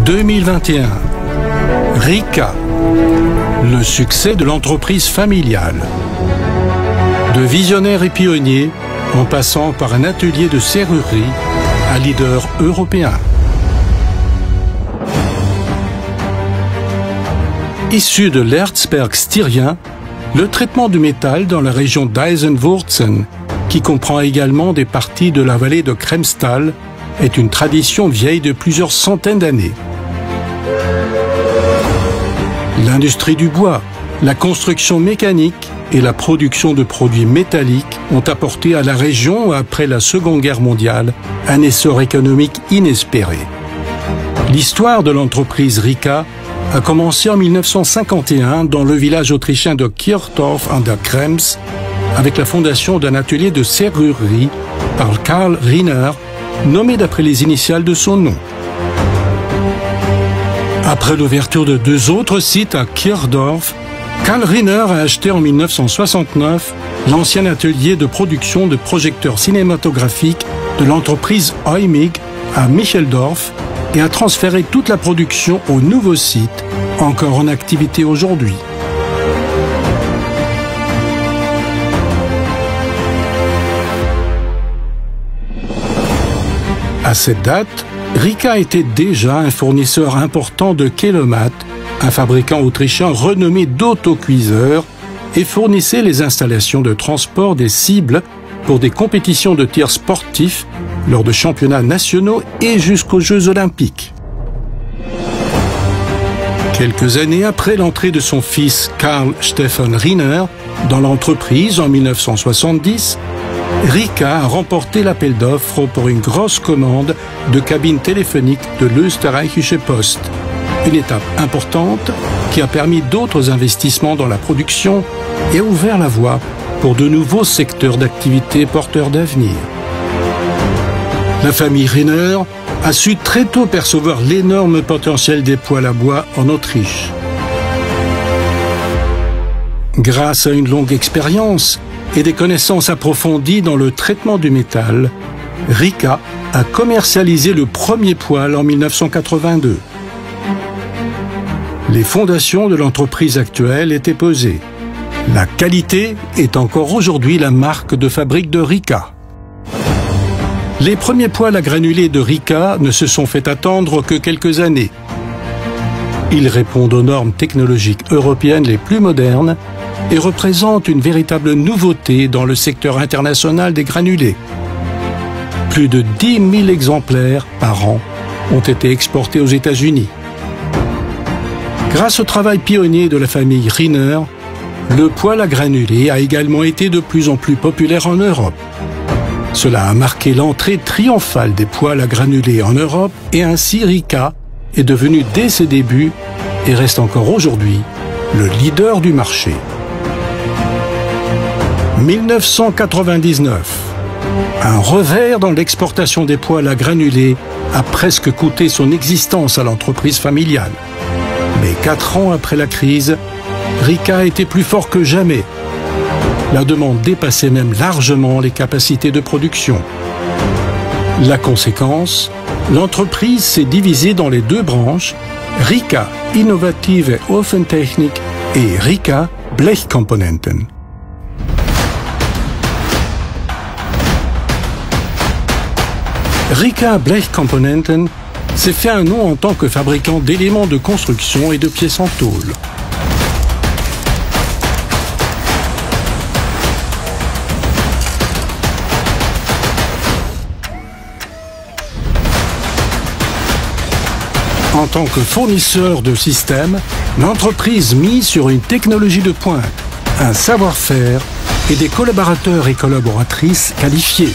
2021. Rika, le succès de l'entreprise familiale. De visionnaire et pionnier, en passant par un atelier de serrurerie à leader européen. Issu de l'Erzberg styrien, le traitement du métal dans la région d'Eisenwurzen, qui comprend également des parties de la vallée de Kremstal, est une tradition vieille de plusieurs centaines d'années. L'industrie du bois, la construction mécanique et la production de produits métalliques ont apporté à la région, après la Seconde Guerre mondiale, un essor économique inespéré. L'histoire de l'entreprise Rika a commencé en 1951 dans le village autrichien de Kirchdorf an der Krems, avec la fondation d'un atelier de serrurerie par Karl Riner, nommé d'après les initiales de son nom. Après l'ouverture de 2 autres sites à Kirchdorf, Karl Riner a acheté en 1969 l'ancien atelier de production de projecteurs cinématographiques de l'entreprise Heumig à Micheldorf et a transféré toute la production au nouveau site, encore en activité aujourd'hui. À cette date, Rika était déjà un fournisseur important de Kelomat, un fabricant autrichien renommé d'autocuiseurs, et fournissait les installations de transport des cibles pour des compétitions de tir sportifs lors de championnats nationaux et jusqu'aux Jeux olympiques. Quelques années après l'entrée de son fils Karl Stephan Riner dans l'entreprise en 1970, Rika a remporté l'appel d'offres pour une grosse commande de cabines téléphoniques de l'Österreichische Post, une étape importante qui a permis d'autres investissements dans la production et a ouvert la voie pour de nouveaux secteurs d'activité porteurs d'avenir. La famille Riner a su très tôt percevoir l'énorme potentiel des poêles à bois en Autriche. Grâce à une longue expérience et des connaissances approfondies dans le traitement du métal, Rika a commercialisé le premier poêle en 1982. Les fondations de l'entreprise actuelle étaient posées. La qualité est encore aujourd'hui la marque de fabrique de Rika. Les premiers poêles à granulés de Rika ne se sont fait attendre que quelques années. Ils répondent aux normes technologiques européennes les plus modernes et représentent une véritable nouveauté dans le secteur international des granulés. Plus de 10 000 exemplaires par an ont été exportés aux États-Unis. Grâce au travail pionnier de la famille Riner, le poêle à granulés a également été de plus en plus populaire en Europe. Cela a marqué l'entrée triomphale des poêles à granulés en Europe et ainsi Rika est devenu dès ses débuts et reste encore aujourd'hui le leader du marché. 1999. Un revers dans l'exportation des poêles à granulés a presque coûté son existence à l'entreprise familiale. Mais 4 ans après la crise, Rika était plus fort que jamais. La demande dépassait même largement les capacités de production. La conséquence, l'entreprise s'est divisée dans les 2 branches, Rika Innovative Ofentechnik et Rika Blechkomponenten. Rika Blechkomponenten s'est fait un nom en tant que fabricant d'éléments de construction et de pièces en tôle. En tant que fournisseur de systèmes, l'entreprise mise sur une technologie de pointe, un savoir-faire et des collaborateurs et collaboratrices qualifiés.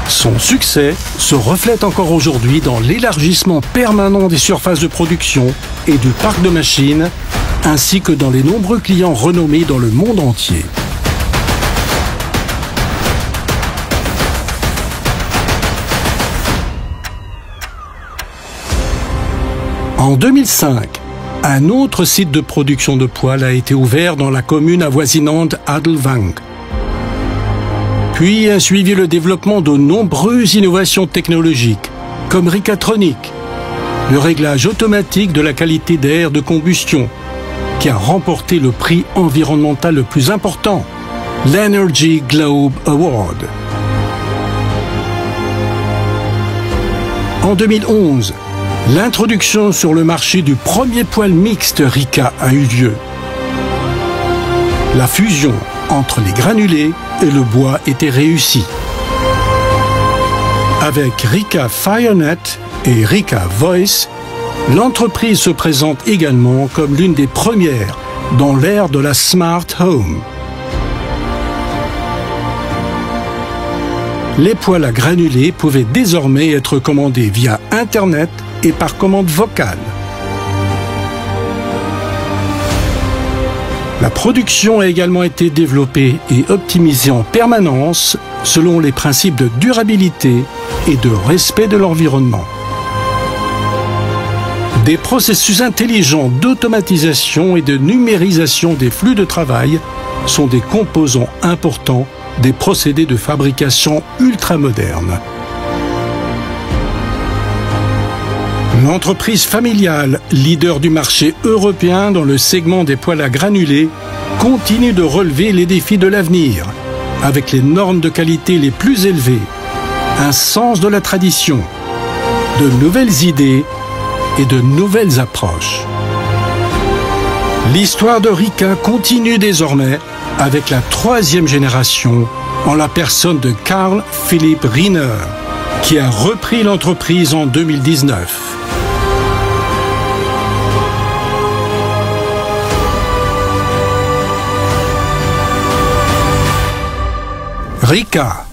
Son succès se reflète encore aujourd'hui dans l'élargissement permanent des surfaces de production et du parc de machines, ainsi que dans les nombreux clients renommés dans le monde entier. En 2005, Un autre site de production de poêles a été ouvert dans la commune avoisinante Adelwang. Puis a suivi le développement de nombreuses innovations technologiques, comme Rikatronic, le réglage automatique de la qualité d'air de combustion, qui a remporté le prix environnemental le plus important, l'Energy Globe Award. En 2011, l'introduction sur le marché du premier poêle mixte Rika a eu lieu. La fusion entre les granulés et le bois était réussie. Avec Rika FireNet et Rika Voice, l'entreprise se présente également comme l'une des premières dans l'ère de la Smart Home. Les poêles à granulés pouvaient désormais être commandés via Internet et par commande vocale. La production a également été développée et optimisée en permanence selon les principes de durabilité et de respect de l'environnement. Des processus intelligents d'automatisation et de numérisation des flux de travail sont des composants importants des procédés de fabrication ultramodernes. L'entreprise familiale, leader du marché européen dans le segment des poêles à granulés, continue de relever les défis de l'avenir, avec les normes de qualité les plus élevées, un sens de la tradition, de nouvelles idées et de nouvelles approches. L'histoire de Rika continue désormais avec la troisième génération en la personne de Karl Philipp Riener, qui a repris l'entreprise en 2019. Rika.